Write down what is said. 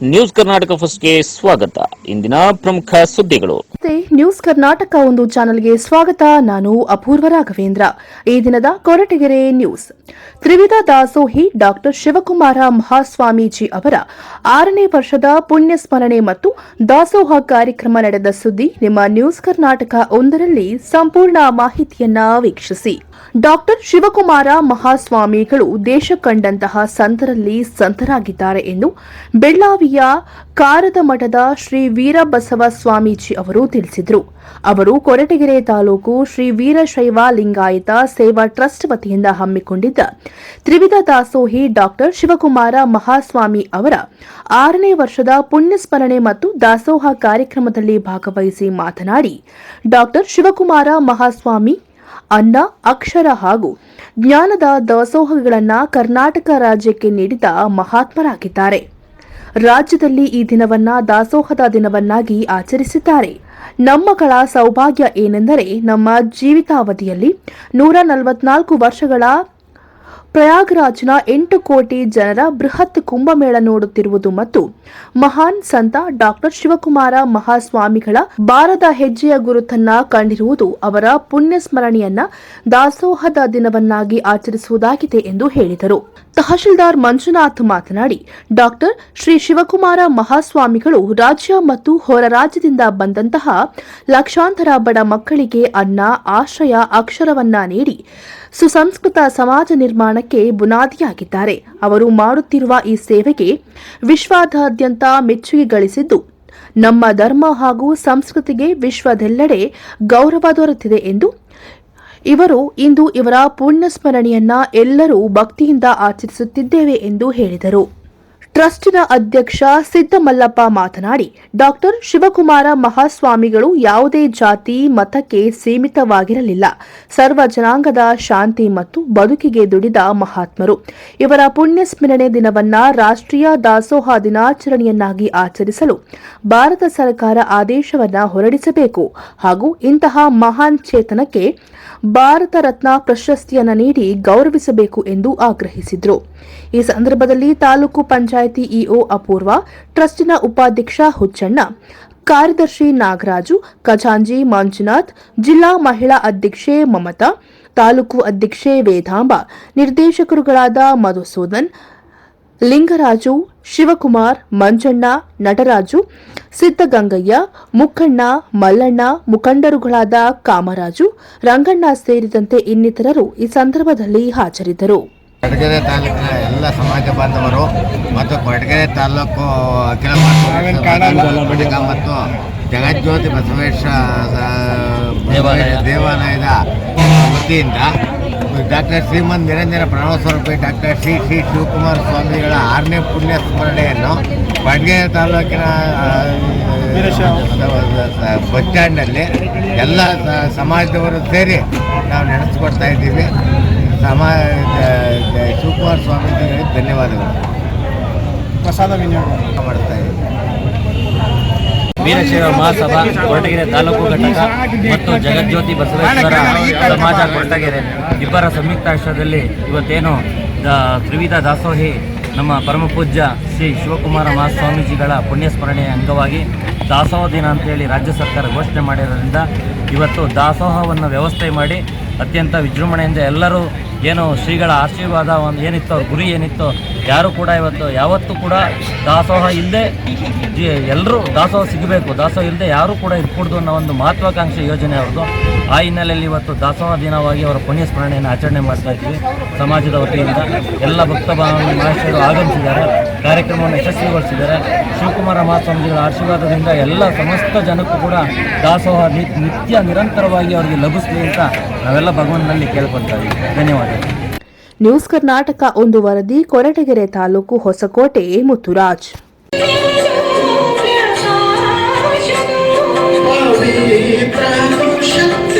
News Karnataka ಫಸ್ಟ್ಗೆ ಸ್ವಾಗತ. ಇಂದಿನ ಪ್ರಮುಖ ಸುದ್ದಿಗಳು. ನ್ಯೂಸ್ ಕರ್ನಾಟಕ ಒಂದು ಚಾನೆಲ್ಗೆ ಸ್ವಾಗತ. ನಾನು ಅಪೂರ್ವ ರಾಘವೇಂದ್ರ. ಈ ದಿನದ ಕೊರಟಗೆರೆ ನ್ಯೂಸ್. ತ್ರಿವಿಧ ದಾಸೋಹಿ ಡಾಕ್ಟರ್ ಶಿವಕುಮಾರ ಮಹಾಸ್ವಾಮೀಜಿ ಅವರ 6ನೇ ವರ್ಷದ ಪುಣ್ಯ ಸ್ಮರಣೆ ಮತ್ತು ದಾಸೋಹ ಕಾರ್ಯಕ್ರಮ ನಡೆದ ಸುದ್ದಿ ನಿಮ್ಮ ನ್ಯೂಸ್ ಕರ್ನಾಟಕ ಒಂದರಲ್ಲಿ ಸಂಪೂರ್ಣ ಮಾಹಿತಿಯನ್ನ ವೀಕ್ಷಿಸಿ. ಡಾಕ್ಟರ್ ಶಿವಕುಮಾರ ಮಹಾಸ್ವಾಮಿಗಳು ದೇಶ ಕಂಡಂತಹ ಸಂತರಲ್ಲಿ ಸಂತರಾಗಿದ್ದಾರೆ ಎಂದು ಬೆಳ್ಳಾವಿಯ ಕಾರದ ಮಠದ ಶ್ರೀ ವೀರಬಸವ ಸ್ವಾಮೀಜಿ ಅವರು ತಿಳಿಸಿದರು. ಅವರು ಕೊರಟಗೆರೆ ತಾಲೂಕು ಶ್ರೀ ವೀರಶೈವ ಲಿಂಗಾಯತ ಸೇವಾ ಟ್ರಸ್ಟ್ ವತಿಯಿಂದ ಹಮ್ಮಿಕೊಂಡಿದ್ದ ತ್ರಿವಿಧ ದಾಸೋಹಿ ಡಾಕ್ಟರ್ ಶಿವಕುಮಾರ ಮಹಾಸ್ವಾಮಿ ಅವರ 6ನೇ ವರ್ಷದ ಪುಣ್ಯಸ್ಮರಣೆ ಮತ್ತು ದಾಸೋಹ ಕಾರ್ಯಕ್ರಮದಲ್ಲಿ ಭಾಗವಹಿಸಿ ಮಾತನಾಡಿ, ಡಾಕ್ಟರ್ ಶಿವಕುಮಾರ ಮಹಾಸ್ವಾಮಿ ಅನ್ನ, ಅಕ್ಷರ ಹಾಗೂ ಜ್ಞಾನದ ದಾಸೋಹಗಳನ್ನು ಕರ್ನಾಟಕ ರಾಜ್ಯಕ್ಕೆ ನೀಡಿದ ಮಹಾತ್ಮರಾಗಿದ್ದಾರೆ. ರಾಜ್ಯದಲ್ಲಿ ಈ ದಿನವನ್ನ ದಾಸೋಹದ ದಿನವನ್ನಾಗಿ ಆಚರಿಸಿದ್ದಾರೆ. ನಮ್ಮಗಳ ಸೌಭಾಗ್ಯ ಏನೆಂದರೆ ನಮ್ಮ ಜೀವಿತಾವಧಿಯಲ್ಲಿ 144 ವರ್ಷಗಳ ಪ್ರಯಾಗ್ರಾಜ್ನ 8 ಕೋಟಿ ಜನರ ಬೃಹತ್ ಕುಂಭಮೇಳ ನೋಡುತ್ತಿರುವುದು ಮತ್ತು ಮಹಾನ್ ಸಂತ ಡಾಕ್ಟರ್ ಶಿವಕುಮಾರ ಮಹಾಸ್ವಾಮಿಗಳ ಬಾರದ ಹೆಜ್ಜೆಯ ಗುರುತನ್ನ ಕಂಡಿರುವುದು ಅವರ ಪುಣ್ಯ ಸ್ಮರಣೆಯನ್ನ ದಾಸೋಹದ ದಿನವನ್ನಾಗಿ ಆಚರಿಸುವುದಾಗಿದೆ ಎಂದು ಹೇಳಿದರು. ತಹಶೀಲ್ದಾರ್ ಮಂಜುನಾಥ್ ಮಾತನಾಡಿ, ಡಾಕ್ಟರ್ ಶ್ರೀ ಶಿವಕುಮಾರ ಮಹಾಸ್ವಾಮಿಗಳು ರಾಜ್ಯ ಮತ್ತು ಹೊರ ರಾಜ್ಯದಿಂದ ಬಂದಂತಹ ಲಕ್ಷಾಂತರ ಬಡ ಮಕ್ಕಳಿಗೆ ಅನ್ನ, ಆಶ್ರಯ, ಅಕ್ಷರವನ್ನ ನೀಡಿ ಸುಸಂಸ್ಕೃತ ಸಮಾಜ ನಿರ್ಮಾಣಕ್ಕೆ ಬುನಾದಿಯಾಗಿದ್ದಾರೆ. ಅವರು ಮಾಡುತ್ತಿರುವ ಈ ಸೇವೆಗೆ ವಿಶ್ವದಾದ್ಯಂತ ಮೆಚ್ಚುಗೆ ಗಳಿಸಿದ್ದು, ನಮ್ಮ ಧರ್ಮ ಹಾಗೂ ಸಂಸ್ಕೃತಿಗೆ ವಿಶ್ವದೆಲ್ಲೆಡೆ ಗೌರವ ದೊರೆತಿದೆ ಎಂದು ಇವರು ಇಂದು ಇವರ ಪುಣ್ಯ ಸ್ಮರಣೆಯನ್ನ ಎಲ್ಲರೂ ಭಕ್ತಿಯಿಂದ ಆಚರಿಸುತ್ತಿದ್ದೇವೆ ಎಂದು ಹೇಳಿದರು. ಟ್ರಸ್ಟಿನ ಅಧ್ಯಕ್ಷ ಸಿದ್ದಮಲ್ಲಪ್ಪ ಮಾತನಾಡಿ, ಡಾಕ್ಟರ್ ಶಿವಕುಮಾರ ಮಹಾಸ್ವಾಮಿಗಳು ಯಾವುದೇ ಜಾತಿ ಮತಕ್ಕೆ ಸೀಮಿತವಾಗಿರಲಿಲ್ಲ. ಸರ್ವ ಜನಾಂಗದ ಶಾಂತಿ ಮತ್ತು ಬದುಕಿಗೆ ದುಡಿದ ಮಹಾತ್ಮರು. ಇವರ ಪುಣ್ಯ ಸ್ಮರಣೆ ದಿನವನ್ನ ರಾಷ್ಟ್ರೀಯ ದಾಸೋಹ ದಿನಾಚರಣೆಯನ್ನಾಗಿ ಆಚರಿಸಲು ಭಾರತ ಸರ್ಕಾರ ಆದೇಶವನ್ನ ಹೊರಡಿಸಬೇಕು ಹಾಗೂ ಇಂತಹ ಮಹಾನ್ ಚೇತನಕ್ಕೆ ಭಾರತ ರತ್ನ ಪ್ರಶಸ್ತಿಯನ್ನು ನೀಡಿ ಗೌರವಿಸಬೇಕು ಎಂದು ಆಗ್ರಹಿಸಿದರು. ಈ ಸಂದರ್ಭದಲ್ಲಿ ತಾಲೂಕು ಪಂಚಾಯಿತಿ ಇಒ ಅಪೂರ್ವ, ಟ್ರಸ್ಟಿನ ಉಪಾಧ್ಯಕ್ಷ ಹುಚ್ಚಣ್ಣ, ಕಾರ್ಯದರ್ಶಿ ನಾಗರಾಜು, ಖಜಾಂಜಿ ಮಂಜುನಾಥ್, ಜಿಲ್ಲಾ ಮಹಿಳಾ ಅಧ್ಯಕ್ಷೆ ಮಮತಾ, ತಾಲೂಕು ಅಧ್ಯಕ್ಷೆ ವೇದಾಂಬ, ನಿರ್ದೇಶಕರುಗಳಾದ ಮಧುಸೂದನ್, ಲಿಂಗರಾಜು, ಶಿವಕುಮಾರ್, ಮಂಜಣ್ಣ, ನಟರಾಜು, ಸಿದ್ದಗಂಗಯ್ಯ, ಮುಕ್ಕಣ್ಣ, ಮಲ್ಲಣ್ಣ, ಮುಖಂಡರುಗಳಾದ ಕಾಮರಾಜು, ರಂಗಣ್ಣ ಸೇರಿದಂತೆ ಇನ್ನಿತರರು ಈ ಸಂದರ್ಭದಲ್ಲಿ ಹಾಜರಿದ್ದರು. ಕೊರಟಗೆರೆ ತಾಲೂಕಿನ ಎಲ್ಲ ಸಮಾಜ ಬಾಂಧವರು ಮತ್ತು ಕೊರಟಗೆರೆ ತಾಲೂಕು ಅಖಿಲ ಭಾರತ ಮತ್ತು ಜಗಜ್ಯೋತಿ ಬಸವೇಶ್ವರ ದೇವಾಲಯದ ವತಿಯಿಂದ ಡಾಕ್ಟರ್ ಶ್ರೀಮಂತ್ ನಿರಂಜನ ಪ್ರಣವ ಸ್ವರೂಪಿ ಡಾಕ್ಟರ್ ಶ್ರೀ ಶಿವಕುಮಾರ ಸ್ವಾಮಿಗಳ 6ನೇ ಪುಣ್ಯ ಸ್ಮರಣೆಯನ್ನು ಕೊರಟಗೆರೆ ತಾಲೂಕಿನ ಬಸ್ ಸ್ಟ್ಯಾಂಡಲ್ಲಿ ಎಲ್ಲ ಸಮಾಜದವರು ಸೇರಿ ನಾವು ನಡೆಸ್ಕೊಡ್ತಾ ಇದ್ದೀವಿ. ಶಿವಕುಮಾರ ಸ್ವಾಮೀಜಿಗಳಿಗೆ ಧನ್ಯವಾದಗಳು. ಪ್ರಸಾದ ವಿನಿಯೋಗ ಮಾಡ್ತಾ ಇದ್ದೀವಿ. ವೀರಶೈವ ಮಹಾಸಭಾ ಕೊರಟಗೆರೆ ತಾಲೂಕು ಘಟಕ ಮತ್ತು ಜಗಜ್ಯೋತಿ ಬಸವೇಶ್ವರ ಸಮಾಜ ಕೊರಟಗೆರೆ ಇಬ್ಬರ ಸಂಯುಕ್ತಾಶ್ರಯದಲ್ಲಿ ಇವತ್ತೇನು ತ್ರಿವಿಧ ದಾಸೋಹಿ ನಮ್ಮ ಪರಮ ಪೂಜ್ಯ ಶ್ರೀ ಶಿವಕುಮಾರ ಮಹಾಸ್ವಾಮೀಜಿಗಳ ಪುಣ್ಯಸ್ಮರಣೆಯ ಅಂಗವಾಗಿ ದಾಸೋಹ ದಿನ ಅಂತೇಳಿ ರಾಜ್ಯ ಸರ್ಕಾರ ಘೋಷಣೆ ಮಾಡಿರೋದ್ರಿಂದ ಇವತ್ತು ದಾಸೋಹವನ್ನು ವ್ಯವಸ್ಥೆ ಮಾಡಿ ಅತ್ಯಂತ ವಿಜೃಂಭಣೆಯಿಂದ ಎಲ್ಲರೂ ಏನು ಶ್ರೀಗಳ ಆಶೀರ್ವಾದ ಒಂದು ಏನಿತ್ತು, ಅವ್ರ ಗುರಿ ಏನಿತ್ತು, ಯಾರೂ ಕೂಡ ಇವತ್ತು ಯಾವತ್ತೂ ಕೂಡ ದಾಸೋಹ ಇಲ್ಲದೆ ಎಲ್ಲರೂ ದಾಸೋಹ ಸಿಗಬೇಕು, ದಾಸೋಹ ಇಲ್ಲದೆ ಯಾರೂ ಕೂಡ ಇರ್ಕೂಡ್ದು ಅನ್ನೋ ಒಂದು ಮಹತ್ವಾಕಾಂಕ್ಷೆ ಯೋಜನೆ ಅವ್ರದ್ದು. ಆ ಹಿನ್ನೆಲೆಯಲ್ಲಿ ಇವತ್ತು ದಾಸೋಹ ದಿನವಾಗಿ ಅವರ ಪುಣ್ಯ ಸ್ಮರಣೆಯನ್ನು ಆಚರಣೆ ಮಾಡ್ತಾ ಇದ್ದೀವಿ. ಸಮಾಜದ ವತಿಯಿಂದ ಎಲ್ಲ ಭಕ್ತ ಮಹೇಶ್ವರು ಆಗಮಿಸಿದ್ದಾರೆ, ಕಾರ್ಯಕ್ರಮವನ್ನು ಯಶಸ್ವಿಗೊಳಿಸಿದ್ದಾರೆ. ಶಿವಕುಮಾರ ಮಹಾಸ್ವಾಮೀಜಿಗಳ ಆಶೀರ್ವಾದದಿಂದ ಎಲ್ಲ ಸಮಸ್ತ ಜನಕ್ಕೂ ಕೂಡ ದಾಸೋಹ ನಿತ್ಯ ನಿರಂತರವಾಗಿ ಅವರಿಗೆ ಲಭಿಸಲಿ ಅಂತ ನಾವೆಲ್ಲ ಭಗವಂತನಲ್ಲಿ ಕೇಳ್ಕೊಳ್ತಾ ಇದ್ದೀವಿ. ಧನ್ಯವಾದ. ನ್ಯೂಸ್ ಕರ್ನಾಟಕ ಒಂದು ವರದಿ, ಕೊರಟಗೆರೆ ತಾಲೂಕು ಹೊಸಕೋಟೆ, ಮುತ್ತುರಾಜ್. Pavitra